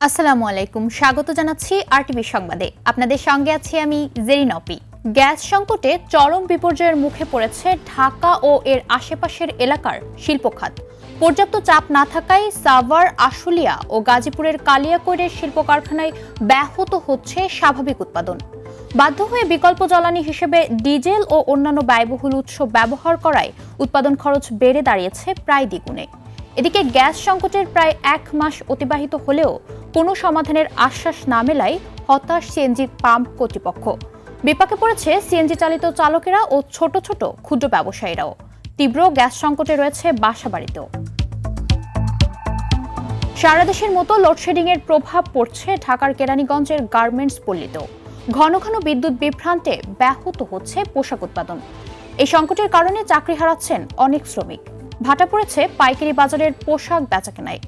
আসসালামু আলাইকুম, স্বাগত জানাচ্ছি আরটিভি সংবাদে। আপনাদের সঙ্গে আছি আমি জেরিন অপি। গ্যাস সংকটে চরম বিপর্যয়ের মুখে পড়েছে ঢাকা ও এর আশেপাশের এলাকার শিল্প খাত। পর্যাপ্ত চাপ না থাকায় সাভার, আশুলিয়া ও গাজীপুরের কালিয়াকৈরের শিল্প কারখানায় ব্যাহত হচ্ছে স্বাভাবিক উৎপাদন। বাধ্য হয়ে বিকল্প জ্বালানি হিসেবে ডিজেল ও অন্যান্য ব্যয়বহুল উৎস ব্যবহার করায় উৎপাদন খরচ বেড়ে দাঁড়িয়েছে প্রায় দ্বিগুণে। এদিকে গ্যাস সংকটের প্রায় 1 মাস অতিবাহিত হলেও কোনো সমাধানের আশ্বাস না মেলায় হতাশ সিএনজি পাম্প কর্তৃপক্ষ। বিপাকে পড়েছে সিএনজি চালিত চালকেরা ও ছোট ছোট ক্ষুদ্র ব্যবসায়ীরাও। তীব্র গ্যাস সংকটে রয়েছে বাসাবাড়িতেও। সারা দেশের মতো লোডশেডিং এর প্রভাব পড়ছে ঢাকার কেরানীগঞ্জের গার্মেন্টস পল্লীতেও। ঘন ঘন বিদ্যুৎ বিভ্রান্তে ব্যাহত হচ্ছে পোশাক উৎপাদন। এই সংকটের কারণে চাকরি হারাচ্ছেন অনেক শ্রমিক। ভাটা পড়েছে পাইকারি বাজারের পোশাক বেচাকেনায়।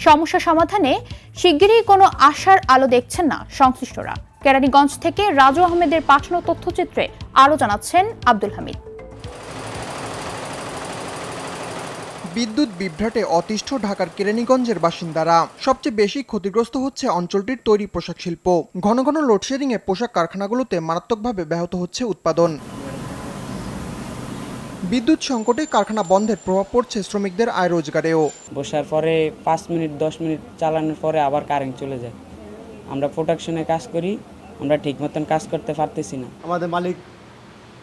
সমস্যা সমাধানে শিগগিরই কোনো আশার আলো দেখছেন না সংশ্লিষ্টরা। কেরানীগঞ্জ থেকে রাজু আহমেদের পাঠানো তথ্যচিত্রে আরও জানাচ্ছেন আব্দুল হামিদ। বিদ্যুৎ বিভ্রাটে অতিষ্ঠ ঢাকার কেরানীগঞ্জের বাসিন্দারা। সবচেয়ে বেশি ক্ষতিগ্রস্ত হচ্ছে অঞ্চলটির তৈরি পোশাক শিল্প। ঘন ঘন লোডশেডিংয়ে পোশাক কারখানাগুলোতে মারাত্মকভাবে ব্যাহত হচ্ছে উৎপাদন। বিদ্যুৎ সংকটে কারখানা বন্ধের প্রভাব পড়ছে শ্রমিকদের আয় রোজগারেও। বসার পরে 5 মিনিট 10 মিনিট চালানোর পরে আবার কারেন্ট চলে যায়। আমরা প্রোডাকশনে কাজ করি, আমরা ঠিক মতন কাজ করতে পারতেছি না। আমাদের মালিক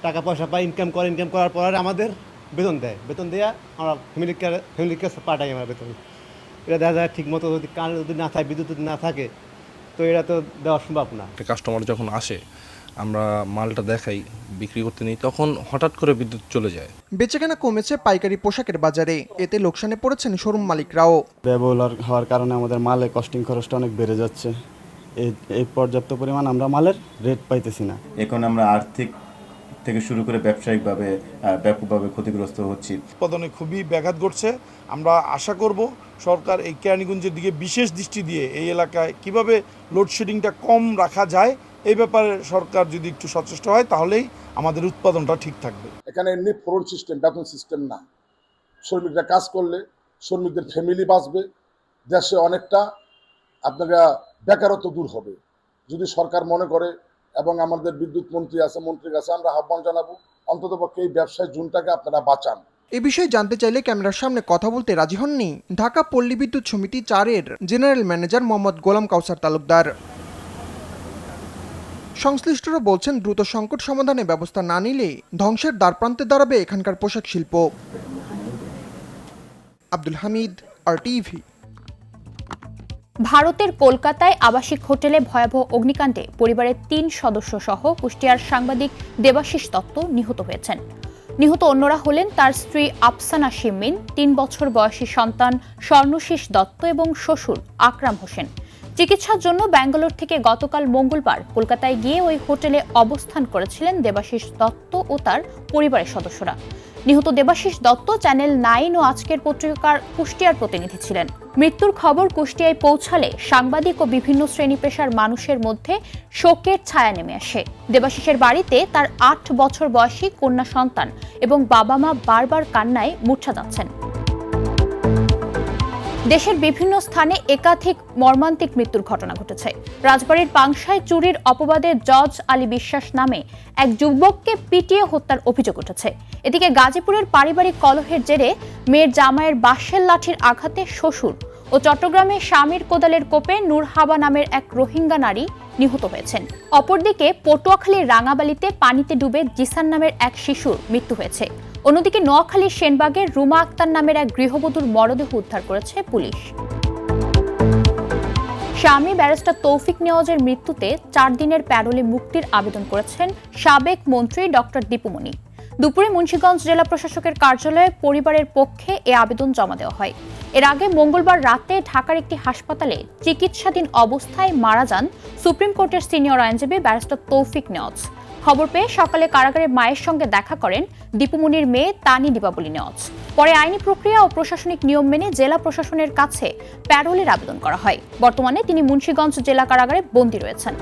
টাকা পয়সা পায়, ইনকাম করার পর আমাদের বেতন দেয়। বেতন দেওয়া আমরা ফ্যামিলিকে পাঠাই আমরা বেতন। এটা দেখা যায় ঠিক মতো যদি কারেন্ট যদি না থাকে, বিদ্যুৎ যদি না থাকে, তো এটা তো দেওয়া সম্ভব না। কাস্টমার যখন আসে, আমরা মালটা দেখাই, বিক্রি করতে নিই, তখন হঠাৎ করে বিদ্যুৎ চলে যায়। বেচাকেনা কমেছে পাইকারি পোশাকের বাজারে। এতে লোকসানে পড়েছেন শোরুম মালিকরাও। ব্যয়বহুল হওয়ার কারণে আমাদের মালের কস্টিং খরচটা অনেক বেড়ে যাচ্ছে। এই পর্যাপ্ত পরিমাণ আমরা মালের রেট পাইতেছি না। এখন আমরা আর্থিক থেকে শুরু করে ব্যবসায়িকভাবে ব্যাপকভাবে ক্ষতিগ্রস্ত হচ্ছি। উৎপাদনে খুবই ব্যাঘাত ঘটছে। আমরা আশা করব সরকার এই কেরানীগঞ্জের দিকে বিশেষ দৃষ্টি দিয়ে এই এলাকায় কিভাবে লোডশেডিংটা কম রাখা যায়, এই ব্যাপারে সরকার যদি একটু সচেষ্ট হয় তাহলেই আমাদের উৎপাদনটা ঠিক থাকবে। এখানে এমনি ফোরন সিস্টেম, বেতন সিস্টেম না। শ্রমিকরা কাজ করলে শ্রমিকদের ফ্যামিলি বাঁচবে, দেশে অনেকটা আপনারা বেকারত্ব দূর হবে। যদি সরকার মনে করে এবং আমাদের বিদ্যুৎ মন্ত্রী আছে, মন্ত্রীর কাছে আমরা আহ্বান জানাবো, অন্ততপক্ষে এই ব্যবসায় জুনটাকে আপনারা বাঁচান। এ বিষয়ে জানতে চাইলে ক্যামেরার সামনে কথা বলতে রাজি হননি ঢাকা পল্লী বিদ্যুৎ সমিতি 4-এর জেনারেল ম্যানেজার মোহাম্মদ গোলাম কাউসার তালুকদার। সংশ্লিষ্টরা বলছেন, দ্রুত সংকট সমাধানে ব্যবস্থা না নিলে ধ্বংসের দ্বারপ্রান্তে দাঁড়াবে এখানকার পোশাক শিল্প। আব্দুল হামিদ, আরটিভি। ভারতের কলকাতায় আবাসিক হোটেলে ভয়াবহ অগ্নিকাণ্ডে পরিবারের 3 সদস্য সহ কুষ্টিয়ার সাংবাদিক দেবাশিস দত্ত নিহত হয়েছেন। নিহত অন্যরা হলেন তার স্ত্রী আফসানা শিমিন, 3 বছর বয়সী সন্তান স্বর্ণশীষ দত্ত এবং শ্বশুর আকরাম হোসেন। চিকিৎসার জন্য ব্যাঙ্গালোর থেকে গতকাল মঙ্গলবার কলকাতায় গিয়ে ওই হোটেলে অবস্থান করেছিলেন দেবাশিস দত্ত ও তার পরিবারের সদস্যরা। নিহত দেবাশিস দত্ত চ্যানেল 9 ও আজকের পত্রিকার কুষ্টিয়ার প্রতিনিধি ছিলেন। মৃত্যুর খবর কুষ্টিয়ায় পৌঁছালে সাংবাদিক ও বিভিন্ন শ্রেণী পেশার মানুষের মধ্যে শোকের ছায়া নেমে আসে। দেবাশিসের বাড়িতে তার 8 বছর বয়সী কন্যা সন্তান এবং বাবা মা বারবার কান্নায় মূর্ছা যাচ্ছেন। দেশের বিভিন্ন স্থানে একাধিক মর্মান্তিক মৃত্যুর ঘটনা ঘটেছে। রাজবাড়ীর পাংশায় চুরির অপবাদে জজ আলী বিশ্বাস নামে এক যুবককে পিটিয়ে হত্যার অভিযোগ উঠেছে। এদিকে গাজীপুরের পারিবারিক কলহের জেরে মেয়ের জামাইয়ের বাঁশের লাঠির আঘাতে শ্বশুর ও চট্টগ্রামে স্বামীর কোদালের কোপে নূর হাবা নামের এক রোহিঙ্গা নারী নিহত হয়েছেন। অপরদিকে পটুয়াখালীর রাঙাবালিতে পানিতে ডুবে জিসান নামের এক শিশুর মৃত্যু হয়েছে। অন্যদিকে নোয়াখালীর সেনবাগের রুমা আক্তার নামের এক গৃহবধূর মরদেহ উদ্ধার করেছে পুলিশ। স্বামী ব্যারিস্টার তৌফিক নেওয়াজের মৃত্যুতে 4 দিনের প্যারোলে মুক্তির আবেদন করেছেন সাবেক মন্ত্রী ডক্টর দীপুমণি। দুপুরে মুন্সিগঞ্জ জেলা প্রশাসকের কার্যালয়ে পরিবারের পক্ষে এ আবেদন জমা দেওয়া হয়। এর আগে মঙ্গলবার রাতে ঢাকার একটি হাসপাতালে চিকিৎসাধীন অবস্থায় মারা যান সুপ্রিম কোর্টের সিনিয়র আইনজীবী ব্যারিস্টার তৌফিক নেওয়াজ। খবর পেয়ে সকালে কারাগারে মায়ের সঙ্গে দেখা করেন দীপুমণির মেয়ে তানি দীপাবলি নেওয়াজ। পরে আইনি প্রক্রিয়া ও প্রশাসনিক নিয়ম মেনে জেলা প্রশাসনের কাছে প্যারোলের আবেদন করা হয়। বর্তমানে তিনি মুন্সিগঞ্জ জেলা কারাগারে বন্দী রয়েছেন।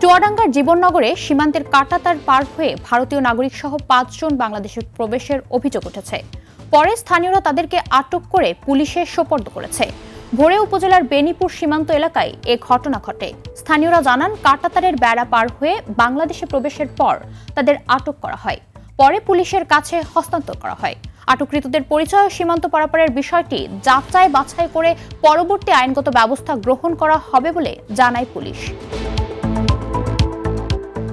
চুয়াডাঙ্গার জীবননগরে সীমান্তের কাঁটাতার পার হয়ে ভারতীয় নাগরিক সহ 5 জন বাংলাদেশের প্রবেশের অভিযোগ উঠেছে। পরে স্থানীয়রা তাদেরকে আটক করে পুলিশে সোপর্দ করেছে। ভোরে উপজেলার বেনীপুর সীমান্ত এলাকায় এ ঘটনা ঘটে। স্থানীয়রা জানান, কাঁটাতারের বেড়া পার হয়ে বাংলাদেশে প্রবেশের পর তাদের আটক করা হয়, পরে পুলিশের কাছে হস্তান্তর করা হয়। আটককৃতদের পরিচয় ও সীমান্ত পারাপারের বিষয়টি যাচাই বাছাই করে পরবর্তী আইনগত ব্যবস্থা গ্রহণ করা হবে বলে জানায় পুলিশ।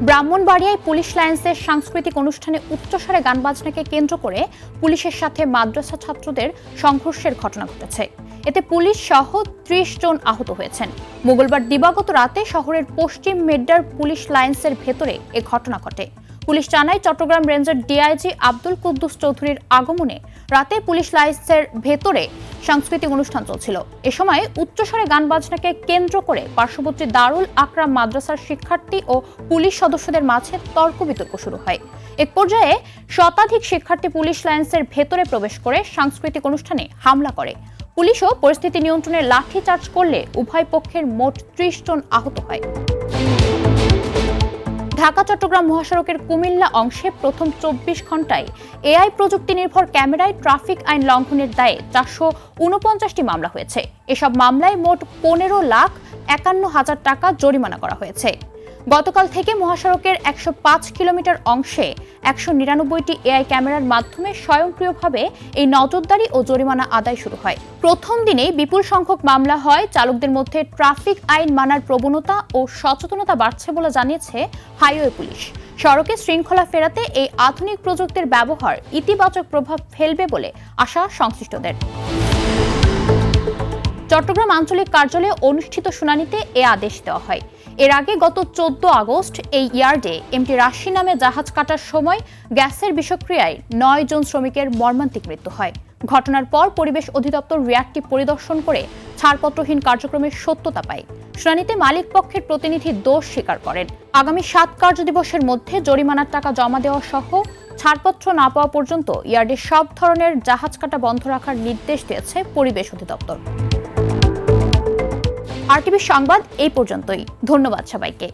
ব্রাহ্মণবাড়িয়ায় পুলিশ লাইন্সের সাংস্কৃতিক অনুষ্ঠানে উচ্চস্বরে গান বাজনাকে কেন্দ্র করে পুলিশের সাথে মাদ্রাসা ছাত্রদের সংঘর্ষের ঘটনা ঘটেছে। এতে পুলিশ সহ ৩০ জন আহত হয়েছেন। মঙ্গলবার দিবাগত রাতে শহরের পশ্চিম মেড্ডার পুলিশ লাইন্সের ভেতরে এ ঘটনা ঘটে। পুলিশ জানায়, চট্টগ্রাম রেঞ্জের ডিআইজি আব্দুল কুদ্দুস চৌধুরীর আগমনে রাতে পুলিশ লাইন্সের ভেতরে সাংস্কৃতিক অনুষ্ঠান চলছিল। এ সময় উচ্চস্বরে গান বাজনাকে কেন্দ্র করে পার্শ্ববর্তী দারুল আকরাম মাদ্রাসার শিক্ষার্থী ও পুলিশ সদস্যদের মাঝে তর্ক বিতর্ক শুরু হয়। এক পর্যায়ে শতাধিক শিক্ষার্থী পুলিশ লাইন্সের ভেতরে প্রবেশ করে সাংস্কৃতিক অনুষ্ঠানে হামলা করে। পুলিশও পরিস্থিতি নিয়ন্ত্রণে লাঠিচার্জ করলে উভয় পক্ষের মোট ৩০ জন আহত হয়। ঢাকা চট্টগ্রাম মহাসড়কের কুমিল্লা অংশে প্রথম ২৪ ঘন্টায় এআই প্রযুক্তি নির্ভর ক্যামেরায় ট্রাফিক আইন লঙ্ঘনের দায়ে ৪৪৯টি মামলা হয়েছে। এসব মামলায় মোট ১৫,৫১,০০০ টাকা জরিমানা করা হয়েছে। গতকাল থেকে মহাসড়কের ১০৫ কিলোমিটার অংশে ১৯৯টি এআই ক্যামেরার মাধ্যমে স্বয়ংক্রিয়ভাবে এই নজরদারি ও জরিমানা আদায় শুরু হয়। প্রথম দিনেই বিপুল সংখ্যক মামলা হয়। চালকদের মধ্যে ট্রাফিক আইন মানার প্রবণতা ও সচেতনতা বাড়ছে বলে জানিয়েছে হাইওয়ে পুলিশ। সড়কে শৃঙ্খলা ফেরাতে এই আধুনিক প্রযুক্তির ব্যবহার ইতিবাচক প্রভাব ফেলবে বলে আশা সংশ্লিষ্টদের। চট্টগ্রাম আঞ্চলিক কার্যালয়ে অনুষ্ঠিত শুনানিতে এ আদেশ দেওয়া হয়। এর আগে গত ১৪ আগস্ট এই ইয়ার্ডে এমটি রাশি নামে জাহাজ কাটার সময় গ্যাসের বিষক্রিয়ায় ৯ জন শ্রমিকের মর্মান্তিক মৃত্যু হয়। ঘটনার পর পরিবেশ অধিদপ্তর রিয়াক্টটি পরিদর্শন করে ছাড়পত্রহীন কার্যক্রমের সত্যতা পায়। শুনানিতে মালিক পক্ষের প্রতিনিধি দোষ স্বীকার করেন। আগামী ৭ কার্যদিবসের মধ্যে জরিমানার টাকা জমা দেওয়া সহ ছাড়পত্র না পাওয়া পর্যন্ত ইয়ার্ডে সব ধরনের জাহাজ কাটা বন্ধ রাখার নির্দেশ দিয়েছে পরিবেশ অধিদপ্তর। আরটিভি সংবাদ এই পর্যন্তই। ধন্যবাদ সবাইকে।